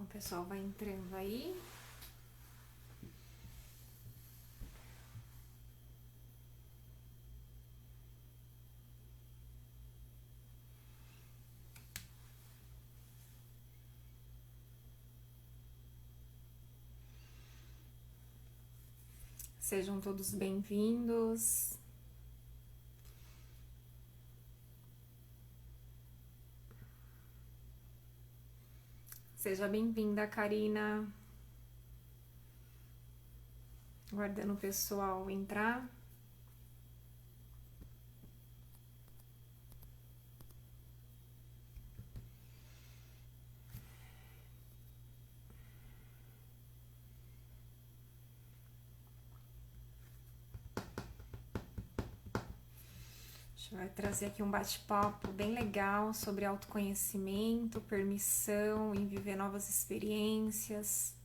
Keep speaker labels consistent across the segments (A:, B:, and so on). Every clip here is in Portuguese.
A: O pessoal vai entrando aí. Sejam todos bem-vindos. Seja bem-vinda, Karina. Aguardando o pessoal entrar. A gente vai trazer aqui um bate-papo bem legal sobre autoconhecimento, permissão em viver novas experiências.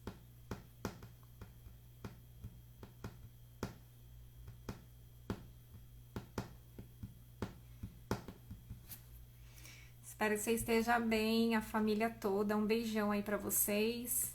A: Espero que você esteja bem, a família toda. Um beijão aí pra vocês.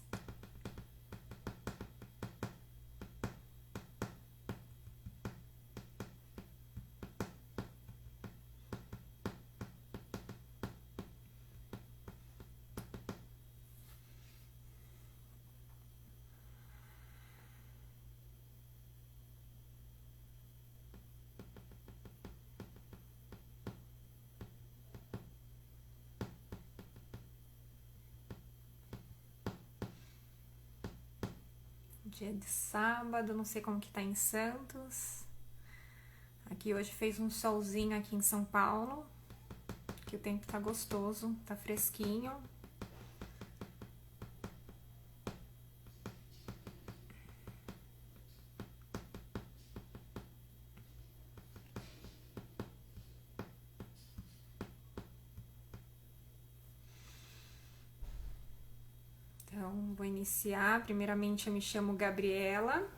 A: Dia de sábado, não sei como que tá em Santos. Aqui hoje fez um solzinho aqui em São Paulo, que o tempo tá gostoso, tá fresquinho. Então, vou iniciar. Primeiramente, eu me chamo Gabriela.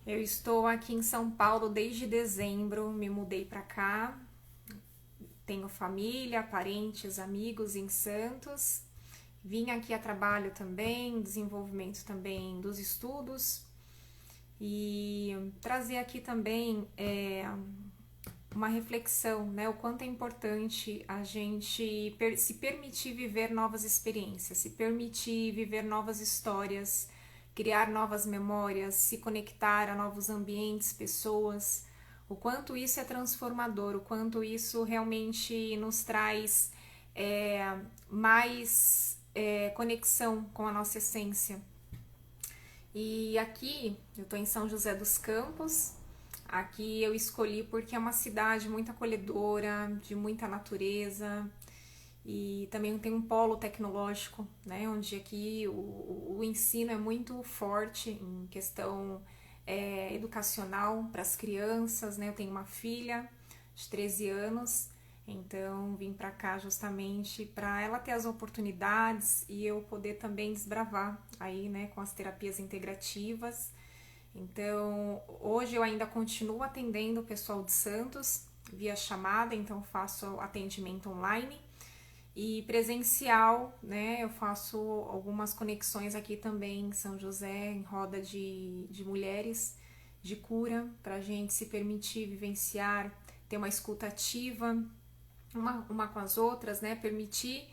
A: Eu estou aqui em São Paulo desde dezembro, me mudei para cá. Tenho família, parentes, amigos em Santos. Vim aqui a trabalho também, desenvolvimento também dos estudos. E trazer aqui também uma reflexão, né? O quanto é importante a gente se permitir viver novas experiências, se permitir viver novas histórias, criar novas memórias, se conectar a novos ambientes, pessoas, o quanto isso é transformador, o quanto isso realmente nos traz mais conexão com a nossa essência. E aqui, eu estou em São José dos Campos. Aqui eu escolhi porque é uma cidade muito acolhedora, de muita natureza, e também tem um polo tecnológico, né, onde aqui o ensino é muito forte em questão educacional para as crianças, né. Eu tenho uma filha de 13 anos, então vim para cá justamente para ela ter as oportunidades e eu poder também desbravar aí, né, com as terapias integrativas. Então, hoje eu ainda continuo atendendo o pessoal de Santos via chamada, então faço atendimento online e presencial, né? Eu faço algumas conexões aqui também em São José, em roda de mulheres de cura, para a gente se permitir vivenciar, ter uma escuta ativa uma com as outras, né? Permitir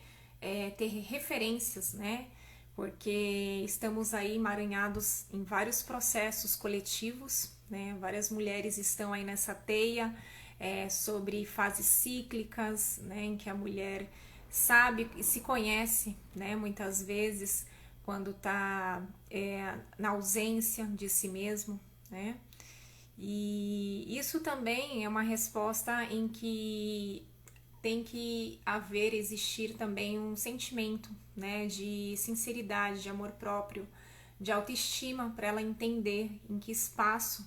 A: ter referências, né? Porque estamos aí emaranhados em vários processos coletivos, né? Várias mulheres estão aí nessa teia sobre fases cíclicas, né? Em que a mulher sabe e se conhece, né? Muitas vezes quando está na ausência de si mesmo, né? E isso também é uma resposta em que tem que haver, existir também um sentimento, né, de sinceridade, de amor próprio, de autoestima, para ela entender em que espaço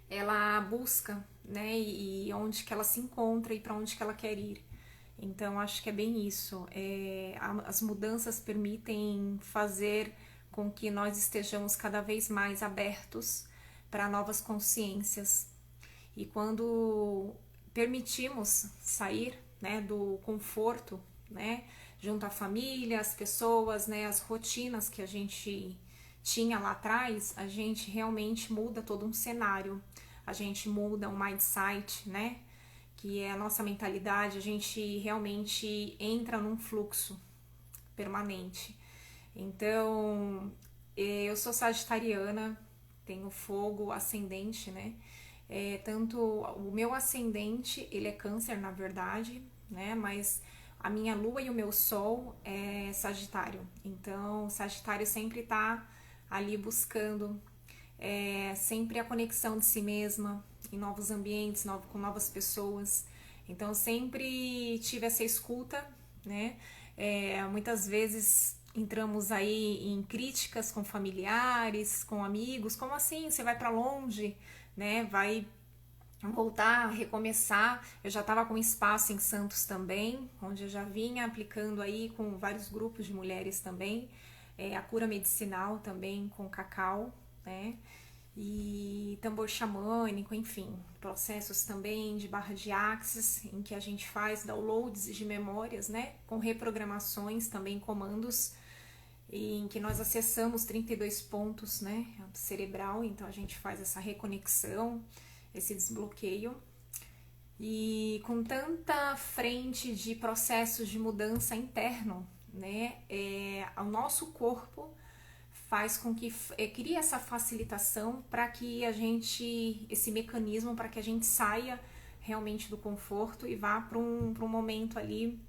A: ela busca, né, e onde que ela se encontra e para onde que ela quer ir. Então acho que é bem isso. As mudanças permitem fazer com que nós estejamos cada vez mais abertos para novas consciências. E quando permitimos sair, né, do conforto, né, junto à família, as pessoas, né, as rotinas que a gente tinha lá atrás, a gente realmente muda todo um cenário, a gente muda um mindset, né, que é a nossa mentalidade, a gente realmente entra num fluxo permanente. Então, eu sou sagitariana, tenho fogo ascendente, né? Tanto o meu ascendente, ele é câncer, na verdade, né? Mas a minha lua e o meu sol é sagitário. Então, sagitário sempre tá ali buscando sempre a conexão de si mesma, em novos ambientes, com novas pessoas. Então, sempre tive essa escuta, né? Muitas vezes entramos aí em críticas com familiares, com amigos, como assim? Você vai para longe, né? Vai voltar, recomeçar. Eu já estava com espaço em Santos também, onde eu já vinha aplicando aí com vários grupos de mulheres também, a cura medicinal também com cacau, né? E tambor xamânico, enfim, processos também de barra de axis, em que a gente faz downloads de memórias, né? Com reprogramações, também comandos, em que nós acessamos 32 pontos, né? Cerebral, então a gente faz essa reconexão, esse desbloqueio. E com tanta frente de processos de mudança interno, né? O nosso corpo faz com que crie essa facilitação para que a gente, esse mecanismo para que a gente saia realmente do conforto e vá para um momento ali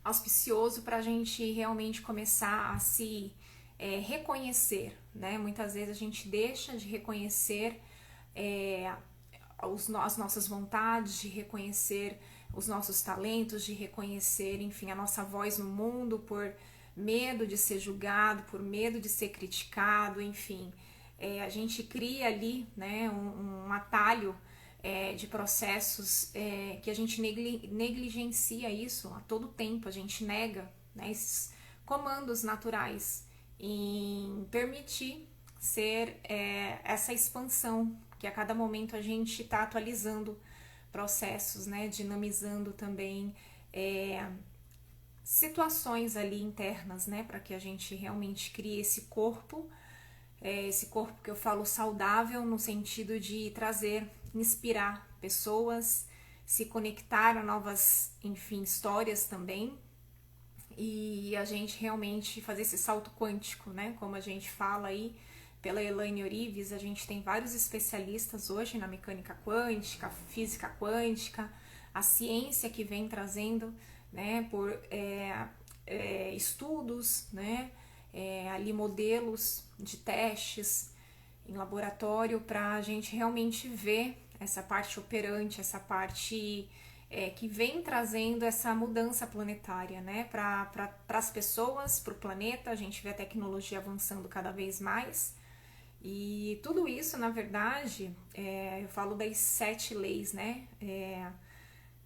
A: auspicioso para a gente realmente começar a se reconhecer, né? Muitas vezes a gente deixa de reconhecer as nossas vontades, de reconhecer os nossos talentos, de reconhecer, enfim, a nossa voz no mundo por medo de ser julgado, por medo de ser criticado, enfim. A gente cria ali, né, um atalho de processos que a gente negligencia isso a todo tempo, a gente nega, né, esses comandos naturais em permitir ser essa expansão, que a cada momento a gente está atualizando processos, né, dinamizando também situações ali internas, né, para que a gente realmente crie esse corpo que eu falo saudável no sentido de trazer, inspirar pessoas, se conectar a novas, enfim, histórias também, e a gente realmente fazer esse salto quântico, né, como a gente fala aí pela Elaine Orives. A gente tem vários especialistas hoje na mecânica quântica, física quântica, a ciência que vem trazendo, né, por estudos, né, ali modelos de testes em laboratório para a gente realmente ver essa parte operante, essa parte que vem trazendo essa mudança planetária, né, para as pessoas, para o planeta. A gente vê a tecnologia avançando cada vez mais. E tudo isso, na verdade, eu falo das 7 leis, né,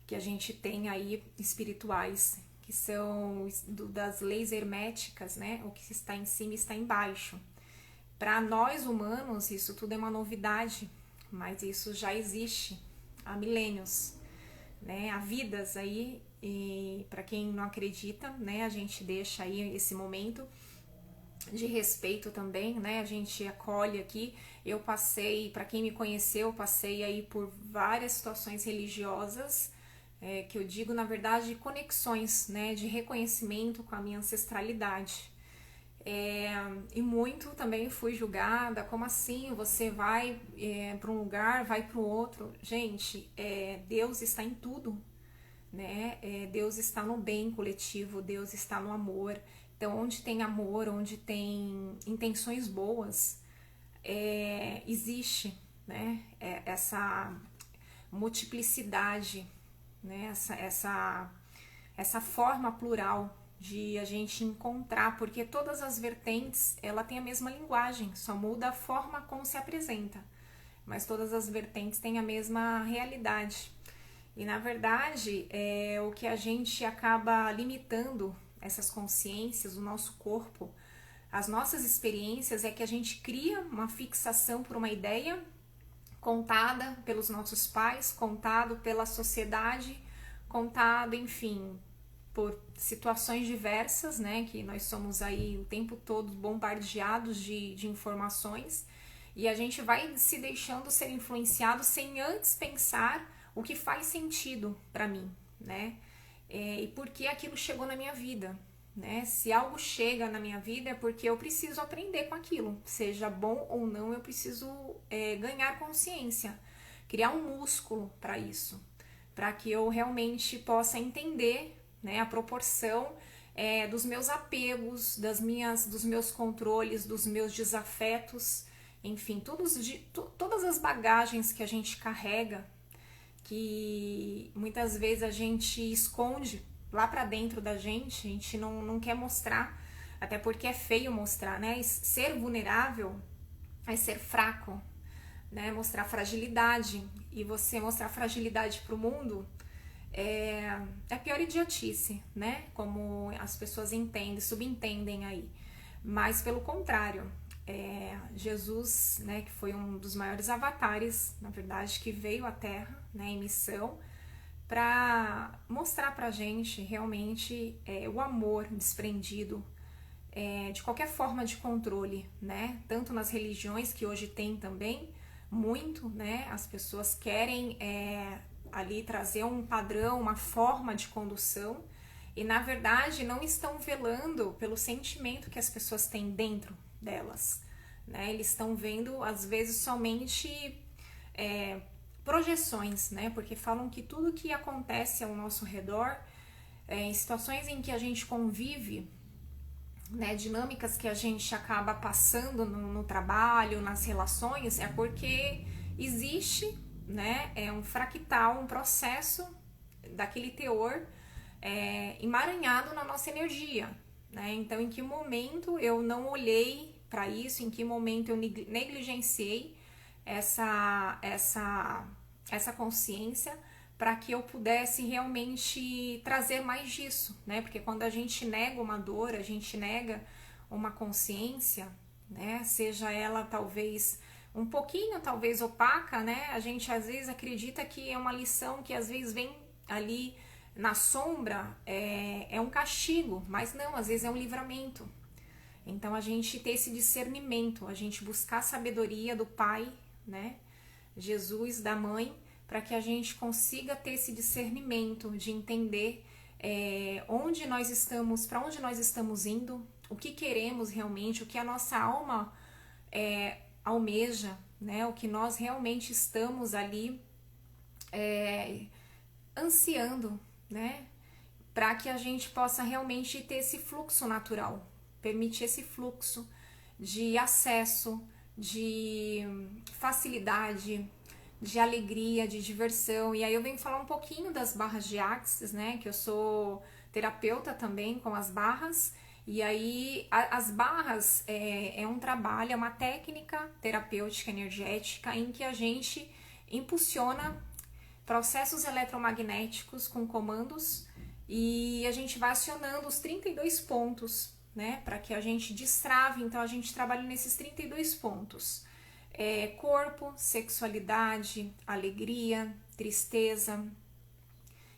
A: que a gente tem aí espirituais, que são das leis herméticas, né, o que está em cima está embaixo. Para nós humanos, isso tudo é uma novidade, mas isso já existe há milênios, né, há vidas aí, e para quem não acredita, né, a gente deixa aí esse momento de respeito também, né? A gente acolhe aqui. Eu passei, para quem me conheceu, passei aí por várias situações religiosas, que eu digo, na verdade, conexões, né? De reconhecimento com a minha ancestralidade. E muito também fui julgada, como assim? Você vai para um lugar, vai para o outro. Gente, Deus está em tudo, né? Deus está no bem coletivo, Deus está no amor. Então, onde tem amor, onde tem intenções boas, existe, né, essa multiplicidade, né, essa forma plural de a gente encontrar, porque todas as vertentes, ela tem a mesma linguagem, só muda a forma como se apresenta, mas todas as vertentes têm a mesma realidade. E, na verdade, o que a gente acaba limitando essas consciências, o nosso corpo, as nossas experiências, é que a gente cria uma fixação por uma ideia contada pelos nossos pais, contado pela sociedade, contado, enfim, por situações diversas, né, que nós somos aí o tempo todo bombardeados de informações, e a gente vai se deixando ser influenciado sem antes pensar o que faz sentido para mim, né, e por que aquilo chegou na minha vida, né? Se algo chega na minha vida é porque eu preciso aprender com aquilo, seja bom ou não, eu preciso ganhar consciência, criar um músculo para isso, para que eu realmente possa entender, né, a proporção dos meus apegos, dos meus controles, dos meus desafetos, enfim, todas as bagagens que a gente carrega, que muitas vezes a gente esconde lá pra dentro da gente, a gente não quer mostrar, até porque é feio mostrar, né? Ser vulnerável é ser fraco, né? Mostrar fragilidade, e você mostrar fragilidade pro mundo é a pior idiotice, né? Como as pessoas entendem, subentendem aí. Mas pelo contrário, Jesus, né, que foi um dos maiores avatares, na verdade, que veio à Terra, né, em missão, para mostrar pra gente realmente o amor desprendido de qualquer forma de controle, né? Tanto nas religiões, que hoje tem também muito, né? As pessoas querem ali trazer um padrão, uma forma de condução, e na verdade não estão velando pelo sentimento que as pessoas têm dentro delas, né? Eles estão vendo às vezes somente projeções, né? Porque falam que tudo que acontece ao nosso redor, em situações em que a gente convive, né, dinâmicas que a gente acaba passando no trabalho, nas relações, é porque existe, né, um fractal, um processo daquele teor emaranhado na nossa energia, né? Então, em que momento eu não olhei para isso, em que momento eu negligenciei essa consciência para que eu pudesse realmente trazer mais disso, né? Porque quando a gente nega uma dor, a gente nega uma consciência, né? Seja ela talvez um pouquinho, talvez opaca, né? A gente às vezes acredita que é uma lição que às vezes vem ali na sombra, é um castigo, mas não, às vezes é um livramento. Então a gente ter esse discernimento, a gente buscar a sabedoria do Pai, né? Jesus, da Mãe, para que a gente consiga ter esse discernimento de entender onde nós estamos, para onde nós estamos indo, o que queremos realmente, o que a nossa alma almeja, né? O que nós realmente estamos ali ansiando, né? Para que a gente possa realmente ter esse fluxo natural, permitir esse fluxo de acesso, de facilidade, de alegria, de diversão. E aí eu venho falar um pouquinho das barras de Axis, né? Que eu sou terapeuta também com as barras. E aí as barras é um trabalho, é uma técnica terapêutica energética em que a gente impulsiona processos eletromagnéticos com comandos, e a gente vai acionando os 32 pontos, né, para que a gente destrave. Então a gente trabalha nesses 32 pontos: corpo, sexualidade, alegria, tristeza,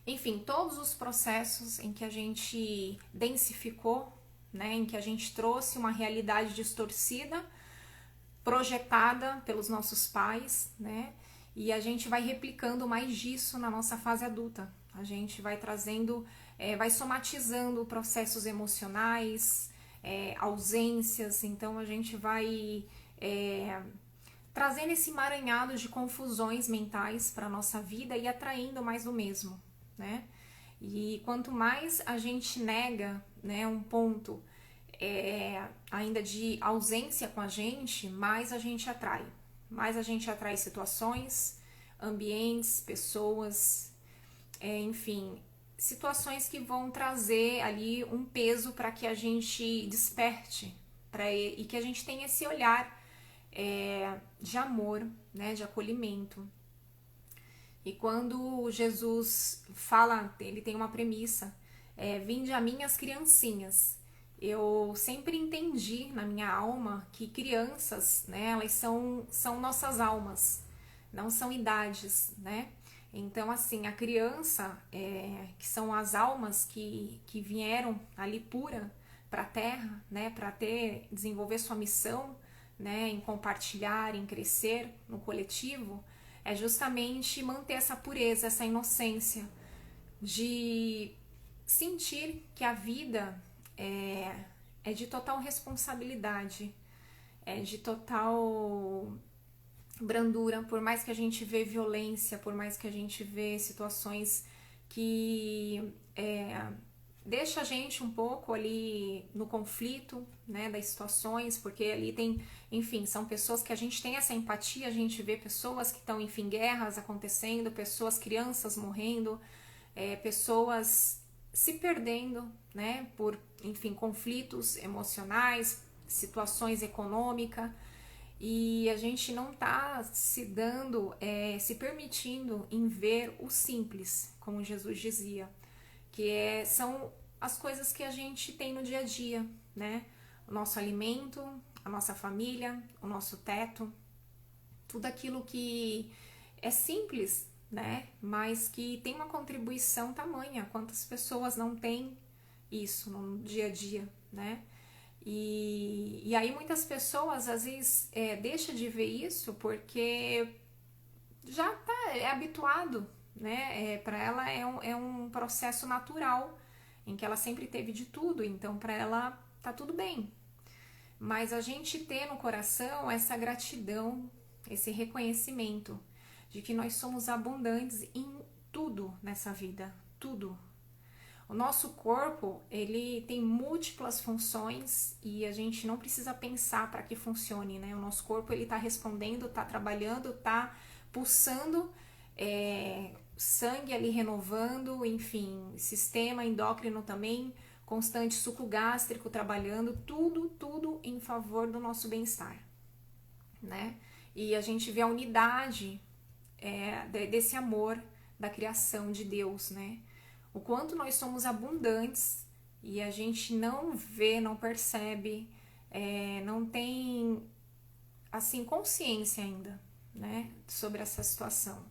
A: enfim, todos os processos em que a gente densificou, né, em que a gente trouxe uma realidade distorcida, projetada pelos nossos pais, né, e a gente vai replicando mais disso na nossa fase adulta. A gente vai trazendo, vai somatizando processos emocionais, ausências. Então a gente vai trazendo esse emaranhado de confusões mentais para a nossa vida e atraindo mais do mesmo, né? E quanto mais a gente nega, né, um ponto ainda de ausência com a gente, mais a gente atrai. Mais a gente atrai situações, ambientes, pessoas, enfim, situações que vão trazer ali um peso para que a gente desperte e que a gente tenha esse olhar de amor, né, de acolhimento. E quando Jesus fala, ele tem uma premissa: vinde a mim as criancinhas. Eu sempre entendi na minha alma que crianças, né, elas são nossas almas, não são idades, né? Então, assim, a criança, que são as almas que vieram ali pura para a Terra, né, para desenvolver sua missão, né, em compartilhar, em crescer no coletivo, é justamente manter essa pureza, essa inocência, de sentir que a vida é de total responsabilidade, é de total brandura, por mais que a gente vê violência, por mais que a gente vê situações que deixa a gente um pouco ali no conflito, né, das situações, porque ali tem, enfim, são pessoas que a gente tem essa empatia, a gente vê pessoas que estão, enfim, guerras acontecendo, pessoas, crianças morrendo, pessoas se perdendo, né, por, enfim, conflitos emocionais, situações econômicas, e a gente não tá se dando, se permitindo em ver o simples, como Jesus dizia, que são as coisas que a gente tem no dia a dia, né? O nosso alimento, a nossa família, o nosso teto, tudo aquilo que é simples, né? Mas que tem uma contribuição tamanha. Quantas pessoas não têm isso no dia a dia, né? E aí muitas pessoas às vezes deixam de ver isso porque já é habituado, né? Para ela é um processo natural em que ela sempre teve de tudo, então para ela tá tudo bem. Mas a gente ter no coração essa gratidão, esse reconhecimento de que nós somos abundantes em tudo nessa vida, tudo. O nosso corpo, ele tem múltiplas funções e a gente não precisa pensar para que funcione, né? O nosso corpo, ele tá respondendo, tá trabalhando, tá pulsando, sangue ali renovando, enfim, sistema endócrino também, constante suco gástrico trabalhando, tudo em favor do nosso bem-estar, né? E a gente vê a unidade desse amor da criação de Deus, né? O quanto nós somos abundantes e a gente não vê, não percebe, não tem assim consciência ainda, né, sobre essa situação.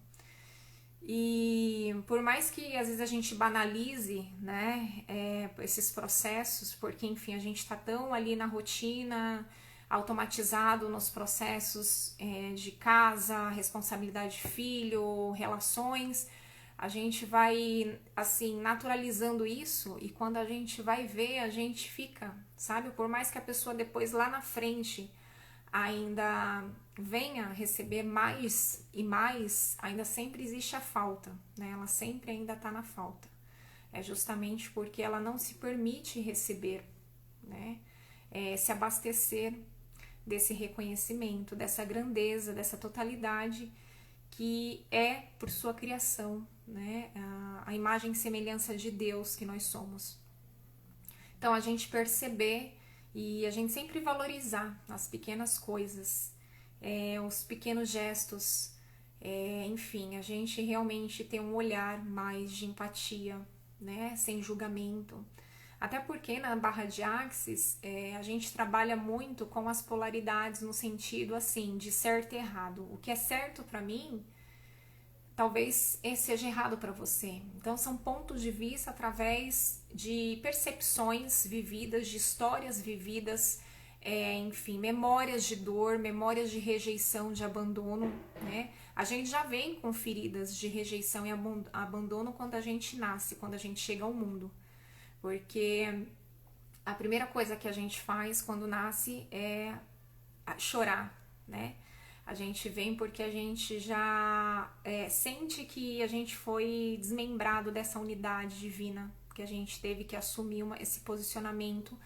A: E por mais que às vezes a gente banalize, né, esses processos, porque enfim a gente está tão ali na rotina, automatizado nos processos de casa, responsabilidade de filho, relações, a gente vai assim naturalizando isso e quando a gente vai ver a gente fica, sabe, por mais que a pessoa depois lá na frente ainda venha receber mais e mais, ainda sempre existe a falta, né? Ela sempre ainda está na falta. É justamente porque ela não se permite receber, né? Se abastecer desse reconhecimento, dessa grandeza, dessa totalidade que é por sua criação, né? A imagem e semelhança de Deus que nós somos. Então a gente perceber e a gente sempre valorizar as pequenas coisas, os pequenos gestos, enfim, a gente realmente ter um olhar mais de empatia, né? Sem julgamento. Até porque na barra de Axis a gente trabalha muito com as polaridades no sentido assim de certo e errado. O que é certo para mim talvez seja errado para você. Então são pontos de vista através de percepções vividas, de histórias vividas, enfim, memórias de dor, memórias de rejeição, de abandono, né? A gente já vem com feridas de rejeição e abandono quando a gente nasce, quando a gente chega ao mundo. Porque a primeira coisa que a gente faz quando nasce é chorar, né? A gente vem porque a gente já sente que a gente foi desmembrado dessa unidade divina, que a gente teve que assumir esse posicionamento,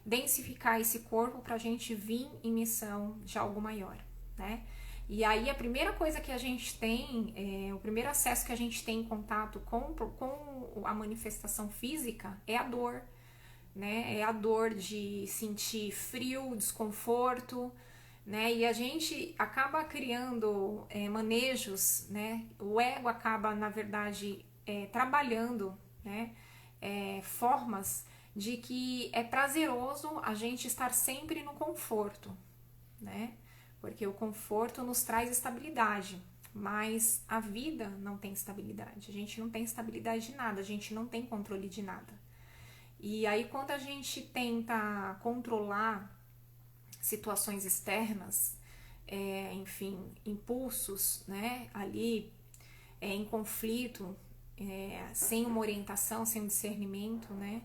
A: densificar esse corpo para a gente vir em missão de algo maior, né? E aí a primeira coisa que a gente tem, o primeiro acesso que a gente tem em contato com a manifestação física é a dor, né? É a dor de sentir frio, desconforto, né? E a gente acaba criando manejos, né? O ego acaba, na verdade, trabalhando, né? Formas de que é prazeroso a gente estar sempre no conforto, né? Porque o conforto nos traz estabilidade. mas a vida não tem estabilidade. A gente não tem estabilidade de nada, a gente não tem controle de nada. E aí, quando a gente tenta controlar situações externas, enfim, impulsos, né, ali em conflito, sem uma orientação, sem um discernimento, né,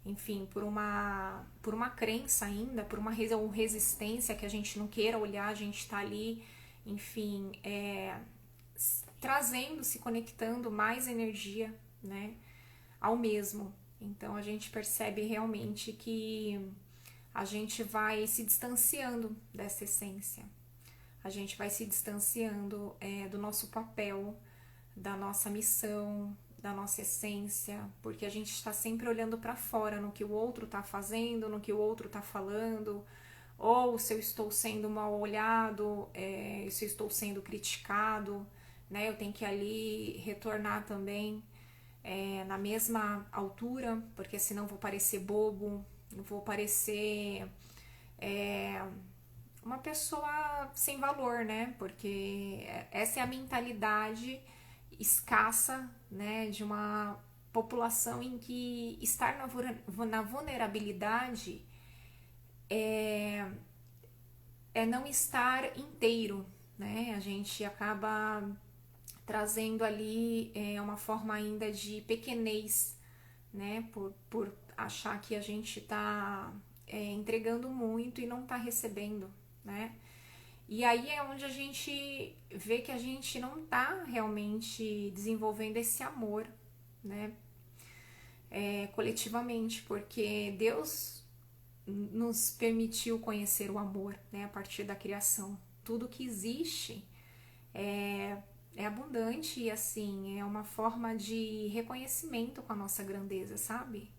A: enfim, por uma crença ainda, por uma resistência que a gente não queira olhar, a gente está ali, enfim, trazendo, se conectando mais energia, né, ao mesmo. Então a gente percebe realmente que a gente vai se distanciando dessa essência, a gente vai se distanciando do nosso papel, da nossa missão, da nossa essência, porque a gente está sempre olhando para fora, no que o outro está fazendo, no que o outro está falando, ou se eu estou sendo mal olhado, se eu estou sendo criticado, né? Eu tenho que ali retornar também na mesma altura, porque senão vou parecer bobo, vou parecer uma pessoa sem valor, né? Porque essa é a mentalidade escassa, né, de uma população em que estar na vulnerabilidade é não estar inteiro, né? A gente acaba trazendo ali uma forma ainda de pequenez, né? Por achar que a gente está entregando muito e não está recebendo, né? E aí é onde a gente vê que a gente não está realmente desenvolvendo esse amor, né? Coletivamente, porque Deus nos permitiu conhecer o amor, né? A partir da criação. Tudo que existe é abundante e assim, é uma forma de reconhecimento com a nossa grandeza, sabe?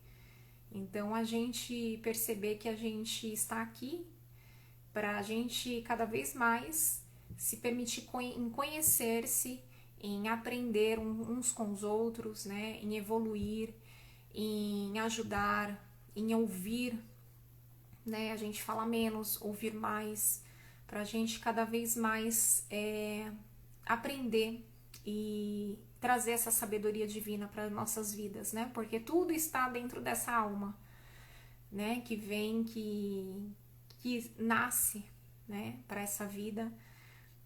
A: Então a gente perceber que a gente está aqui para a gente cada vez mais se permitir em conhecer-se, em aprender uns com os outros, né? Em evoluir, em ajudar, em ouvir, né? A gente fala menos, ouvir mais, para a gente cada vez mais aprender e trazer essa sabedoria divina para nossas vidas, né? Porque tudo está dentro dessa alma, né? Que vem, que nasce, né? Para essa vida,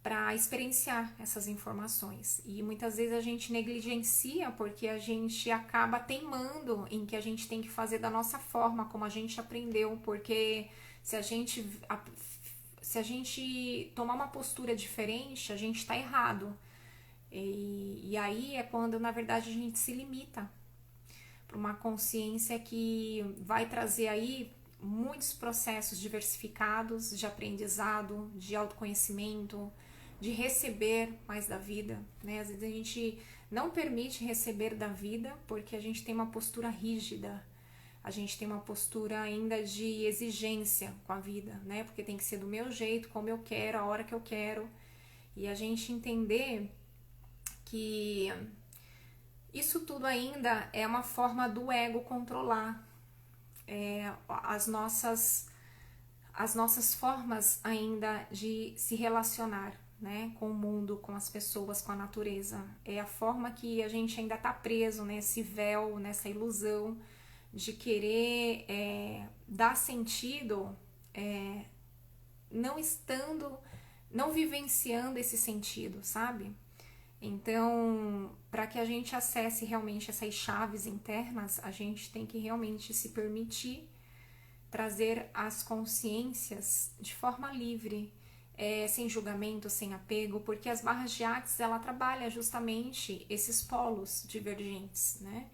A: para experienciar essas informações. E muitas vezes a gente negligencia porque a gente acaba teimando em que a gente tem que fazer da nossa forma, como a gente aprendeu, porque se a gente tomar uma postura diferente, a gente está errado. E aí é quando, na verdade, a gente se limita para uma consciência que vai trazer aí muitos processos diversificados de aprendizado, de autoconhecimento, de receber mais da vida, né? Às vezes a gente não permite receber da vida porque a gente tem uma postura rígida, a gente tem uma postura ainda de exigência com a vida, né? Porque tem que ser do meu jeito, como eu quero, a hora que eu quero. E a gente entender que isso tudo ainda é uma forma do ego controlar as nossas formas ainda de se relacionar, né, com o mundo, com as pessoas, com a natureza. É a forma que a gente ainda está preso nesse véu, nessa ilusão de querer dar sentido, não estando, não vivenciando esse sentido, sabe? Então, para que a gente acesse realmente essas chaves internas, a gente tem que realmente se permitir trazer as consciências de forma livre, sem julgamento, sem apego, porque as barras de Axis, ela trabalha justamente esses polos divergentes, né?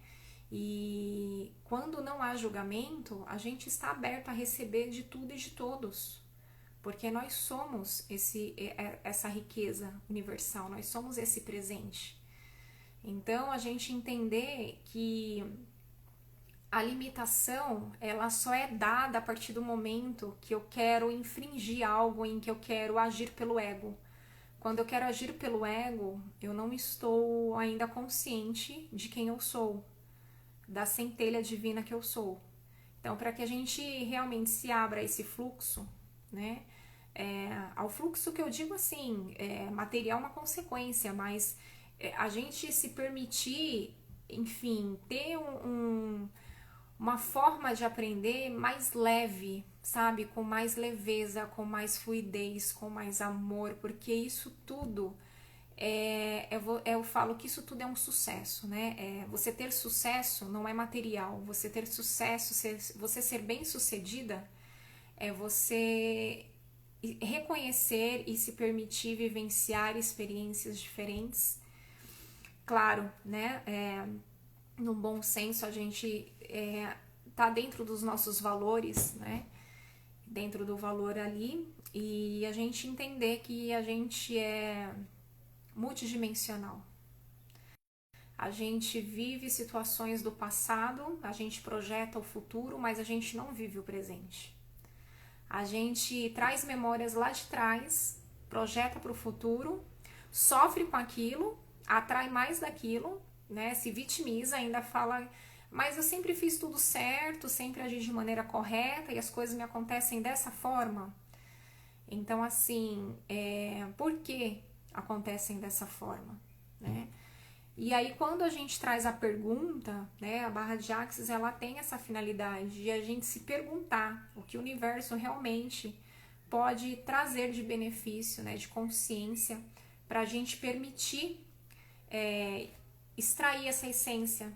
A: E quando não há julgamento, a gente está aberto a receber de tudo e de todos, porque nós somos essa riqueza universal, nós somos esse presente. Então, a gente entender que a limitação, ela só é dada a partir do momento que eu quero infringir algo, em que eu quero agir pelo ego. Quando eu quero agir pelo ego, eu não estou ainda consciente de quem eu sou, da centelha divina que eu sou. Então, para que a gente realmente se abra a esse fluxo, né, ao fluxo que eu digo assim, material é uma consequência, mas a gente se permitir, enfim, ter uma forma de aprender mais leve, sabe? Com mais leveza, com mais fluidez, com mais amor, porque isso tudo eu falo que isso tudo é um sucesso, né? Você ter sucesso não é material, você ter sucesso, você ser bem sucedida é você reconhecer e se permitir vivenciar experiências diferentes. Claro, né? No bom senso, a gente tá dentro dos nossos valores, né? Dentro do valor ali, e a gente entender que a gente é multidimensional. A gente vive situações do passado, a gente projeta o futuro, mas a gente não vive o presente. A gente traz memórias lá de trás, projeta para o futuro, sofre com aquilo, atrai mais daquilo, né? Se vitimiza, ainda fala, mas eu sempre fiz tudo certo, sempre agi de maneira correta e as coisas me acontecem dessa forma. Então, assim, por que acontecem dessa forma, né? E aí, quando a gente traz a pergunta, né, a barra de Axis, ela tem essa finalidade de a gente se perguntar o que o universo realmente pode trazer de benefício, né, de consciência, para a gente permitir extrair essa essência,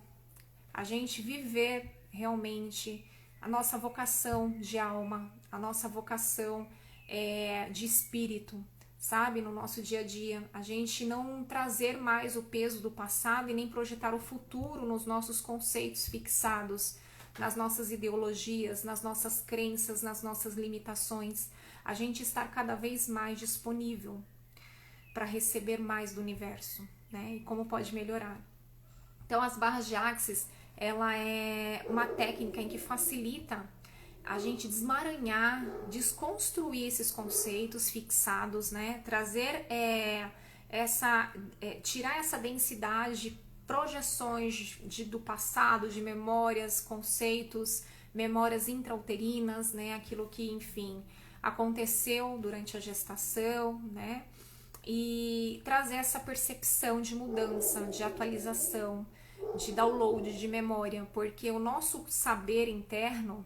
A: a gente viver realmente a nossa vocação de alma, a nossa vocação de espírito, sabe, no nosso dia a dia, a gente não trazer mais o peso do passado e nem projetar o futuro nos nossos conceitos fixados, nas nossas ideologias, nas nossas crenças, nas nossas limitações, a gente estar cada vez mais disponível para receber mais do universo, né, e como pode melhorar. Então, as barras de Axis, ela é uma técnica em que facilita a gente desmaranhar, desconstruir esses conceitos fixados, né? Trazer tirar essa densidade, projeções do passado, de memórias, conceitos, memórias intrauterinas, né? Aquilo que, enfim, aconteceu durante a gestação, né? E trazer essa percepção de mudança, de atualização, de download de memória, porque o nosso saber interno,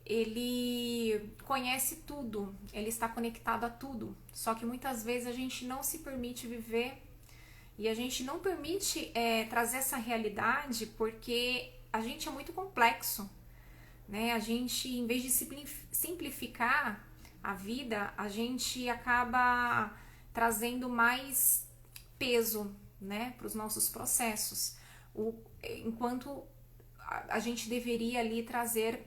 A: ele conhece tudo, ele está conectado a tudo, só que muitas vezes a gente não se permite viver e a gente não permite trazer essa realidade porque a gente é muito complexo, né? A gente, em vez de simplificar a vida, a gente acaba trazendo mais peso, né, para os nossos processos, enquanto a gente deveria ali trazer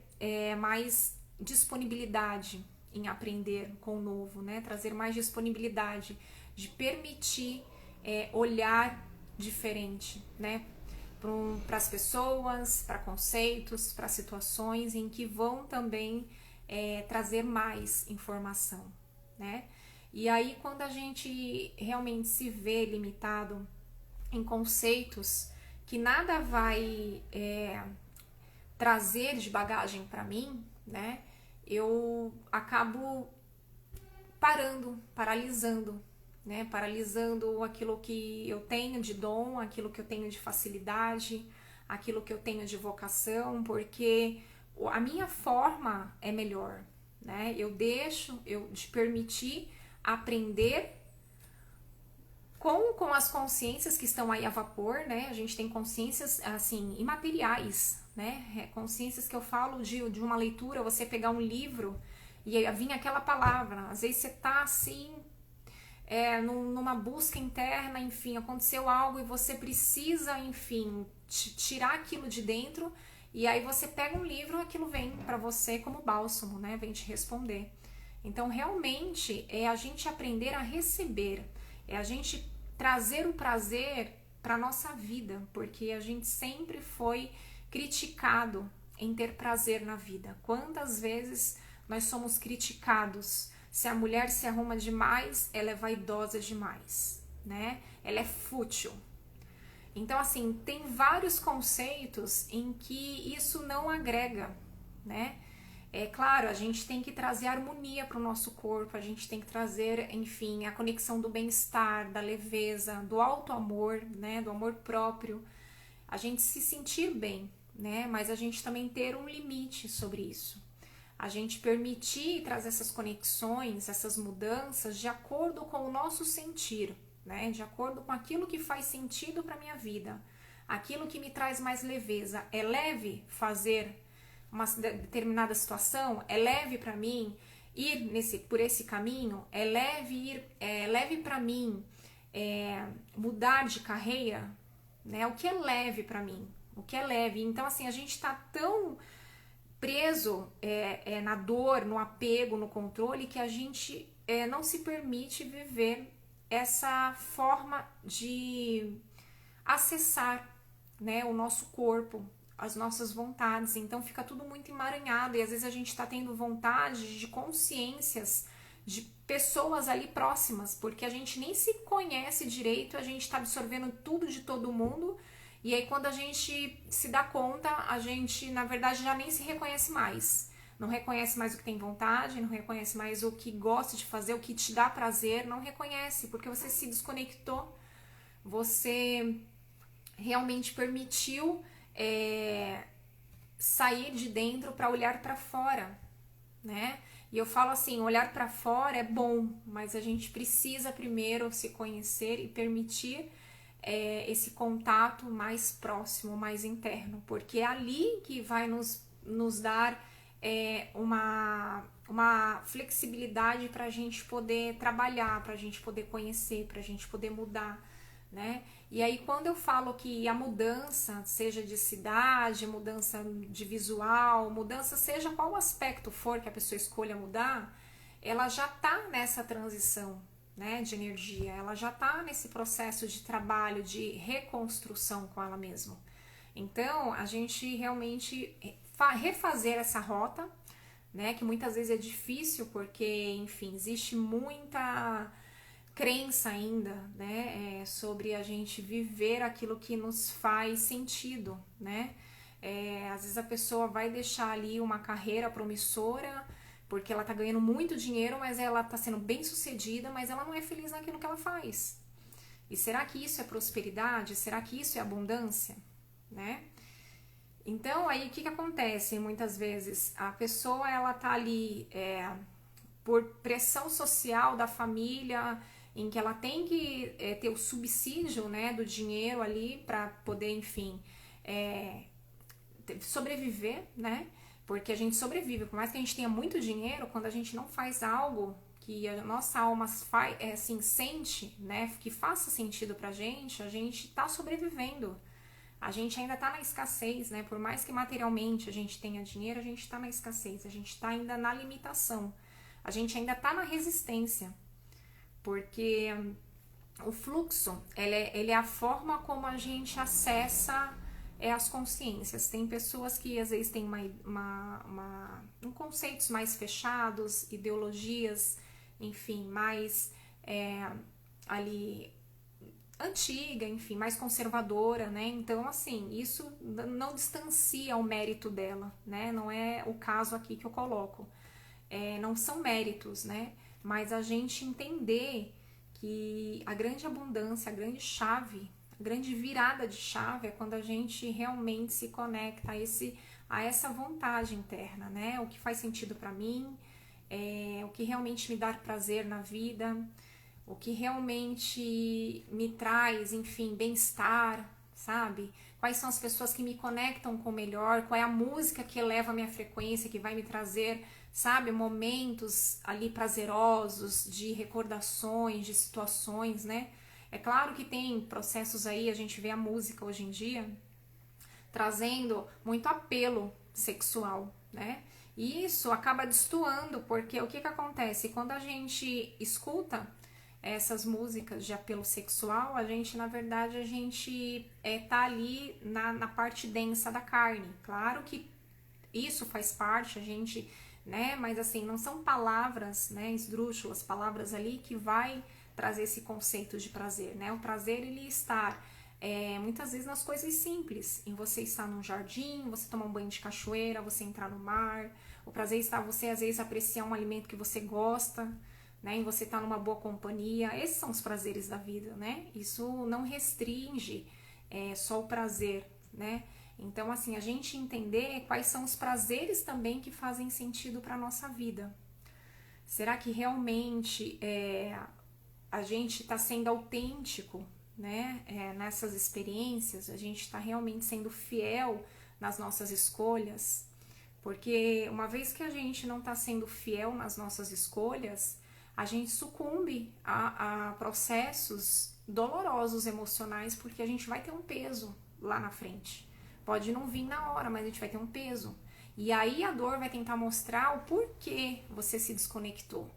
A: mais disponibilidade em aprender com o novo, né? Trazer mais disponibilidade de permitir olhar diferente, né? Para as pessoas, para conceitos, para situações em que vão também trazer mais informação, né? E aí, quando a gente realmente se vê limitado em conceitos que nada vai trazer de bagagem para mim, né? Eu acabo paralisando, né? Paralisando aquilo que eu tenho de dom, aquilo que eu tenho de facilidade, aquilo que eu tenho de vocação, porque a minha forma é melhor, né? Eu te permitir aprender com as consciências que estão aí a vapor, né? A gente tem consciências, assim, imateriais, né? Consciências que eu falo de uma leitura, você pegar um livro e vir aquela palavra. Às vezes você tá, assim, numa busca interna, enfim, aconteceu algo e você precisa, enfim, tirar aquilo de dentro, e aí você pega um livro e aquilo vem para você como bálsamo, né? Vem te responder. Então, realmente, é a gente aprender a receber, é a gente trazer o prazer para nossa vida, porque a gente sempre foi criticado em ter prazer na vida. Quantas vezes nós somos criticados? Se a mulher se arruma demais, ela é vaidosa demais, né? Ela é fútil. Então, assim, tem vários conceitos em que isso não agrega, né? É claro, a gente tem que trazer harmonia para o nosso corpo, a gente tem que trazer, enfim, a conexão do bem-estar, da leveza, do auto-amor, né, do amor próprio, a gente se sentir bem, né, mas a gente também ter um limite sobre isso. A gente permitir trazer essas conexões, essas mudanças de acordo com o nosso sentir, né, de acordo com aquilo que faz sentido para minha vida, aquilo que me traz mais leveza. É leve fazer uma determinada situação, é leve para mim ir por esse caminho, é leve para mim mudar de carreira, né? O que é leve para mim? O que é leve? Então, assim, a gente tá tão preso na dor, no apego, no controle, que a gente não se permite viver essa forma de acessar, né, o nosso corpo, as nossas vontades. Então fica tudo muito emaranhado e às vezes a gente está tendo vontade de consciências de pessoas ali próximas, porque a gente nem se conhece direito, a gente está absorvendo tudo de todo mundo e aí quando a gente se dá conta, a gente na verdade já nem se reconhece mais. Não reconhece mais o que tem vontade, não reconhece mais o que gosta de fazer, o que te dá prazer, não reconhece, porque você se desconectou, você realmente permitiu sair de dentro para olhar para fora, né? E eu falo assim, olhar para fora é bom, mas a gente precisa primeiro se conhecer e permitir esse contato mais próximo, mais interno, porque é ali que vai nos dar uma flexibilidade para a gente poder trabalhar, para a gente poder conhecer, para a gente poder mudar, né? E aí quando eu falo que a mudança, seja de cidade, mudança de visual, mudança seja qual aspecto for que a pessoa escolha mudar, ela já tá nessa transição, né, de energia, ela já tá nesse processo de trabalho, de reconstrução com ela mesma. Então, a gente realmente refazer essa rota, né, que muitas vezes é difícil porque, enfim, existe muita crença ainda, né, sobre a gente viver aquilo que nos faz sentido, né? Às vezes a pessoa vai deixar ali uma carreira promissora porque ela tá ganhando muito dinheiro, mas ela tá sendo bem sucedida, mas ela não é feliz naquilo que ela faz. E será que isso é prosperidade? Será que isso é abundância, né? Então aí o que acontece muitas vezes? A pessoa ela tá ali por pressão social da família, em que ela tem que ter o subsídio, né, do dinheiro ali para poder, enfim, sobreviver, né? Porque a gente sobrevive, por mais que a gente tenha muito dinheiro, quando a gente não faz algo que a nossa alma assim, sente, né, que faça sentido pra gente, a gente tá sobrevivendo. A gente ainda tá na escassez, né? Por mais que materialmente a gente tenha dinheiro, a gente tá na escassez, a gente tá ainda na limitação. A gente ainda tá na resistência, porque o fluxo, ele é a forma como a gente acessa as consciências. Tem pessoas que às vezes têm conceitos mais fechados, ideologias, enfim, mais ali antiga, enfim, mais conservadora, né? Então, assim, isso não distancia o mérito dela, né? Não é o caso aqui que eu coloco. Não são méritos, né? Mas a gente entender que a grande abundância, a grande chave, a grande virada de chave é quando a gente realmente se conecta a essa vontade interna, né? O que faz sentido para mim, o que realmente me dá prazer na vida, o que realmente me traz, enfim, bem-estar, sabe? Quais são as pessoas que me conectam com o melhor, qual é a música que eleva a minha frequência, que vai me trazer, sabe, momentos ali prazerosos, de recordações, de situações, né? É claro que tem processos aí, a gente vê a música hoje em dia trazendo muito apelo sexual, né? E isso acaba destoando, porque o que acontece? Quando a gente escuta essas músicas de apelo sexual, a gente, na verdade, a gente tá ali na parte densa da carne. Claro que isso faz parte, a gente, né, mas assim, não são palavras, né, esdrúxulas, palavras ali que vai trazer esse conceito de prazer, né? O prazer, ele está muitas vezes nas coisas simples, em você estar num jardim, você tomar um banho de cachoeira, você entrar no mar, O prazer está você, às vezes, apreciar um alimento que você gosta, né? E você tá numa boa companhia. Esses são os prazeres da vida, né? Isso não restringe só o prazer, né? Então, assim, a gente entender quais são os prazeres também que fazem sentido para nossa vida. Será que realmente a gente está sendo autêntico, né? Nessas experiências? A gente está realmente sendo fiel nas nossas escolhas? Porque uma vez que a gente não está sendo fiel nas nossas escolhas, a gente sucumbe a processos dolorosos emocionais, porque a gente vai ter um peso lá na frente. Pode não vir na hora, mas a gente vai ter um peso. E aí a dor vai tentar mostrar o porquê você se desconectou.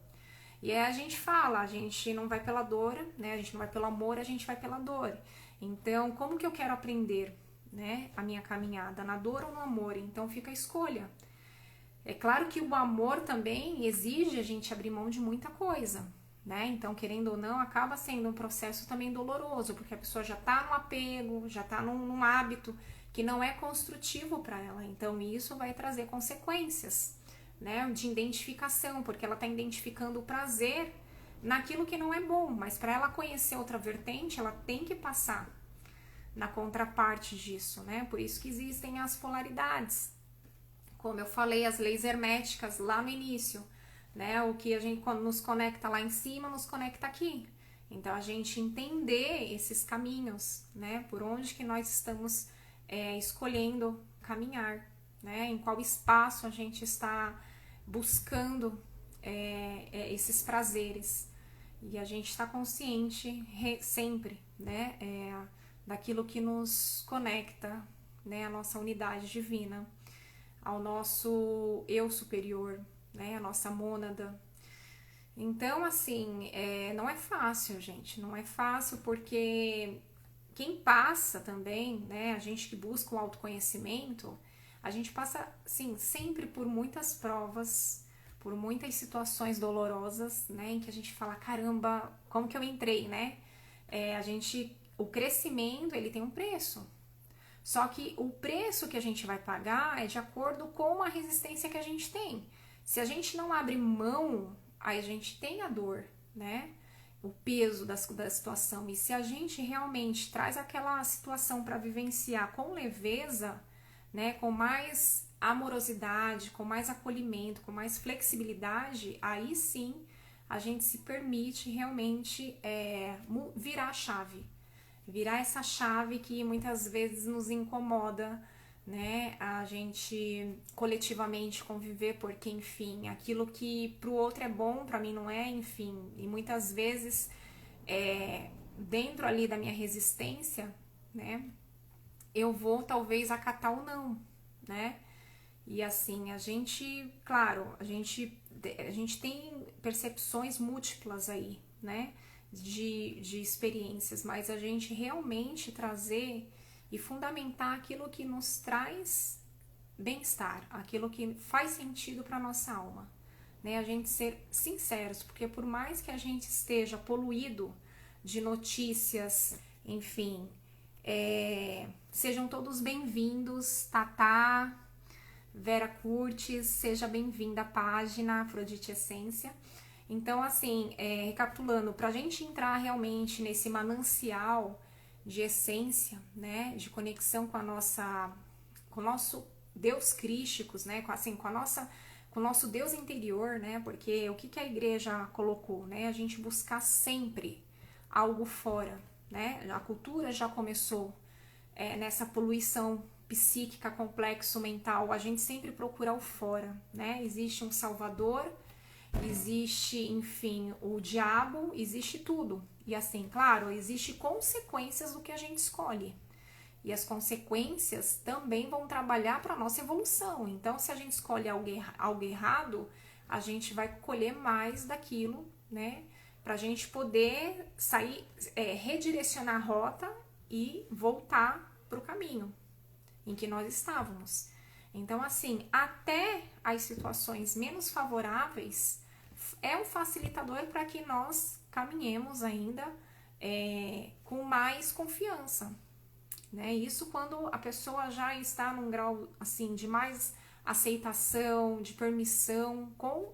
A: E aí a gente fala, a gente não vai pela dor, né? A gente não vai pelo amor, a gente vai pela dor. Então, como que eu quero aprender, né, a minha caminhada? Na dor ou no amor? Então fica a escolha. É claro que o amor também exige a gente abrir mão de muita coisa, né? Então, querendo ou não, acaba sendo um processo também doloroso, porque a pessoa já tá no apego, já tá num hábito que não é construtivo para ela. Então, isso vai trazer consequências, né? De identificação, porque ela tá identificando o prazer naquilo que não é bom, mas para ela conhecer outra vertente, ela tem que passar na contraparte disso, né? Por isso que existem as polaridades. Como eu falei, as leis herméticas lá no início, né? O que a gente, quando nos conecta lá em cima, nos conecta aqui. Então, a gente entender esses caminhos, né? Por onde que nós estamos escolhendo caminhar, né? Em qual espaço a gente está buscando esses prazeres. E a gente está consciente sempre, né? Daquilo que nos conecta, né? A nossa unidade divina, ao nosso eu superior, né? A nossa mônada. Então, assim, não é fácil, gente. Não é fácil porque quem passa também, né? A gente que busca o autoconhecimento, a gente passa, sim, sempre por muitas provas, por muitas situações dolorosas, né? Em que a gente fala, caramba, como que eu entrei, né? O crescimento, ele tem um preço. Só que o preço que a gente vai pagar é de acordo com a resistência que a gente tem. Se a gente não abre mão, aí a gente tem a dor, né? O peso da situação. E se a gente realmente traz aquela situação para vivenciar com leveza, né? Com mais amorosidade, com mais acolhimento, com mais flexibilidade, aí sim a gente se permite realmente virar a chave. Virar essa chave que muitas vezes nos incomoda, né? A gente coletivamente conviver, porque, enfim, aquilo que pro outro é bom, pra mim não é, enfim. E muitas vezes, dentro ali da minha resistência, né? Eu vou talvez acatar o não, né? E assim, a gente, claro, a gente tem percepções múltiplas aí, né? De experiências, mas a gente realmente trazer e fundamentar aquilo que nos traz bem-estar, aquilo que faz sentido para nossa alma, né? A gente ser sinceros, porque por mais que a gente esteja poluído de notícias, enfim, sejam todos bem-vindos, Tatá, Vera Curtis, seja bem-vinda à página Afrodite Essência. Então, assim, recapitulando, para a gente entrar realmente nesse manancial de essência, né, de conexão com com o nosso Deus crísticos, né, com o nosso Deus interior, né, porque o que a igreja colocou, né, a gente buscar sempre algo fora, né, a cultura já começou nessa poluição psíquica, complexo mental, a gente sempre procura o fora, né, existe um salvador, existe, enfim, o diabo, existe tudo. E assim, claro, existe consequências do que a gente escolhe. E as consequências também vão trabalhar para a nossa evolução. Então, se a gente escolhe algo errado, a gente vai colher mais daquilo, né? Para a gente poder sair, redirecionar a rota e voltar para o caminho em que nós estávamos. Então, assim, até as situações menos favoráveis é um facilitador para que nós caminhemos ainda com mais confiança, né? Isso quando a pessoa já está num grau assim de mais aceitação, de permissão, com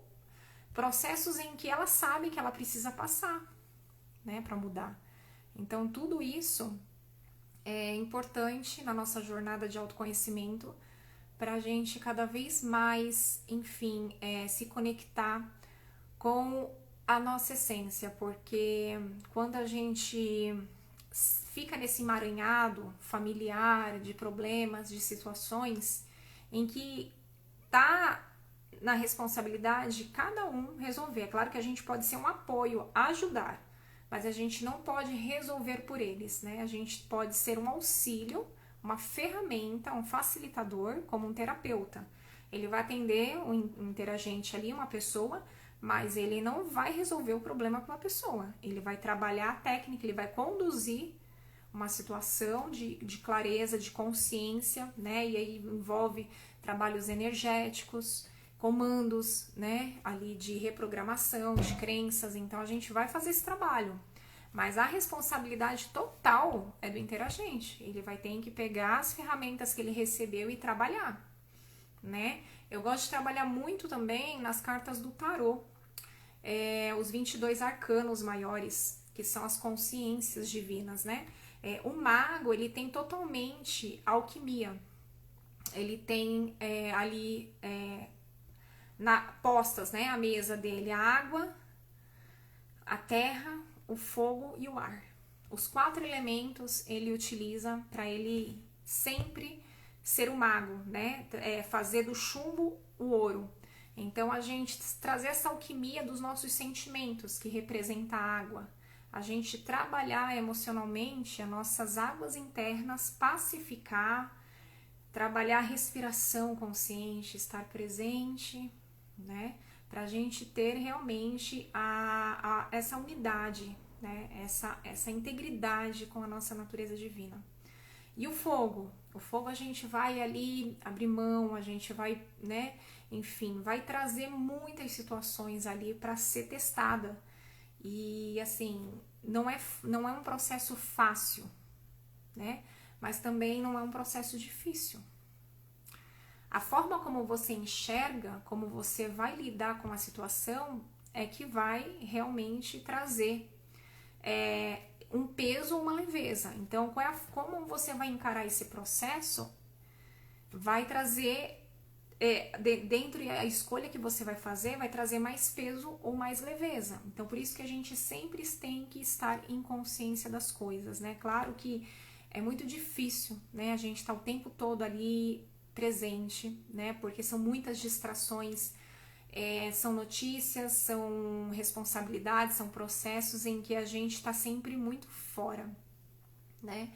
A: processos em que ela sabe que ela precisa passar, né, para mudar. Então, tudo isso é importante na nossa jornada de autoconhecimento para a gente cada vez mais, enfim, se conectar com a nossa essência, porque quando a gente fica nesse emaranhado familiar de problemas, de situações em que tá na responsabilidade de cada um resolver. É claro que a gente pode ser um apoio, ajudar, mas a gente não pode resolver por eles, né? A gente pode ser um auxílio, uma ferramenta, um facilitador, como um terapeuta. Ele vai atender um interagente ali, uma pessoa, mas ele não vai resolver o problema com a pessoa. Ele vai trabalhar a técnica, ele vai conduzir uma situação de clareza, de consciência, né? E aí envolve trabalhos energéticos, comandos, né? Ali de reprogramação, de crenças. Então a gente vai fazer esse trabalho. Mas a responsabilidade total é do interagente. Ele vai ter que pegar as ferramentas que ele recebeu e trabalhar, né? Eu gosto de trabalhar muito também nas cartas do tarô. Os 22 arcanos maiores, que são as consciências divinas, né? O mago, ele tem totalmente alquimia. Ele tem ali postas, né, a mesa dele, a água, a terra, o fogo e o ar. Os 4 elementos ele utiliza para ele sempre ser o mago, né? Fazer do chumbo o ouro. Então a gente trazer essa alquimia dos nossos sentimentos, que representa a água. A gente trabalhar emocionalmente as nossas águas internas, pacificar, trabalhar a respiração consciente, estar presente, né? Pra gente ter realmente essa unidade, né? Essa integridade com a nossa natureza divina. E o fogo a gente vai ali abrir mão, a gente vai, né? Enfim, vai trazer muitas situações ali para ser testada. E assim, não é um processo fácil, né? Mas também não é um processo difícil. A forma como você enxerga, como você vai lidar com a situação, é que vai realmente trazer um peso ou uma leveza. Então, como você vai encarar esse processo, vai trazer, dentro da escolha que você vai fazer, vai trazer mais peso ou mais leveza. Então, por isso que a gente sempre tem que estar em consciência das coisas, né? Claro que é muito difícil, né? A gente tá o tempo todo ali presente, né? Porque são muitas distrações, são notícias, são responsabilidades, são processos em que a gente está sempre muito fora, né?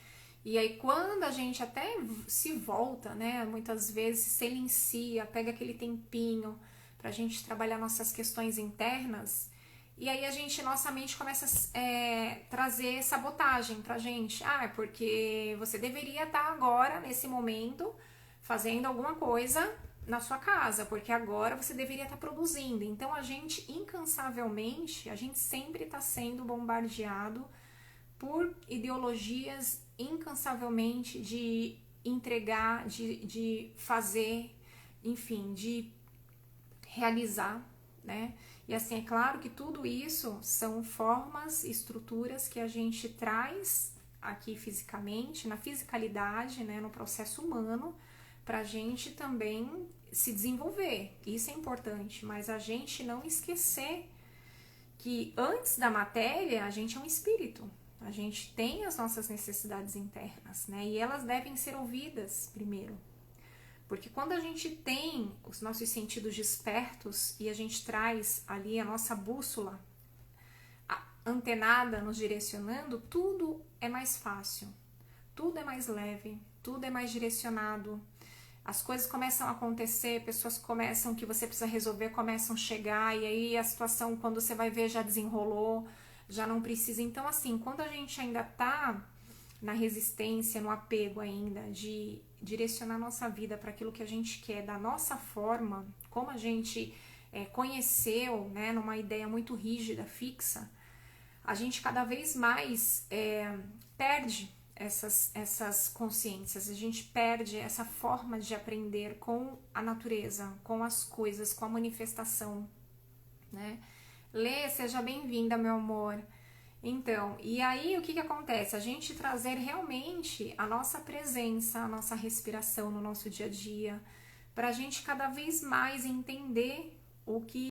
A: E aí quando a gente até se volta, né? Muitas vezes se silencia, pega aquele tempinho pra gente trabalhar nossas questões internas, e aí nossa mente começa a trazer sabotagem pra gente. É porque você deveria estar agora, nesse momento, fazendo alguma coisa na sua casa, porque agora você deveria estar produzindo. Então a gente, incansavelmente, a gente sempre está sendo bombardeado por ideologias incansavelmente de entregar, de fazer, enfim, de realizar, né? E assim, é claro que tudo isso são formas, estruturas que a gente traz aqui fisicamente, na fisicalidade, né, no processo humano, para a gente também se desenvolver. Isso é importante, mas a gente não esquecer que antes da matéria a gente é um espírito. A gente tem as nossas necessidades internas, né? E elas devem ser ouvidas primeiro. Porque quando a gente tem os nossos sentidos despertos e a gente traz ali a nossa bússola antenada nos direcionando, tudo é mais fácil, tudo é mais leve, tudo é mais direcionado. As coisas começam a acontecer, pessoas começam que você precisa resolver, começam a chegar, e aí a situação, quando você vai ver, já desenrolou, já não precisa. Então, assim, quando a gente ainda tá na resistência, no apego ainda, de direcionar nossa vida para aquilo que a gente quer, da nossa forma, como a gente conheceu, né, numa ideia muito rígida, fixa, a gente cada vez mais perde essas consciências, a gente perde essa forma de aprender com a natureza, com as coisas, com a manifestação, né? Lê, seja bem-vinda, meu amor. Então, e aí o que acontece? A gente trazer realmente a nossa presença, a nossa respiração no nosso dia a dia, para a gente cada vez mais entender o que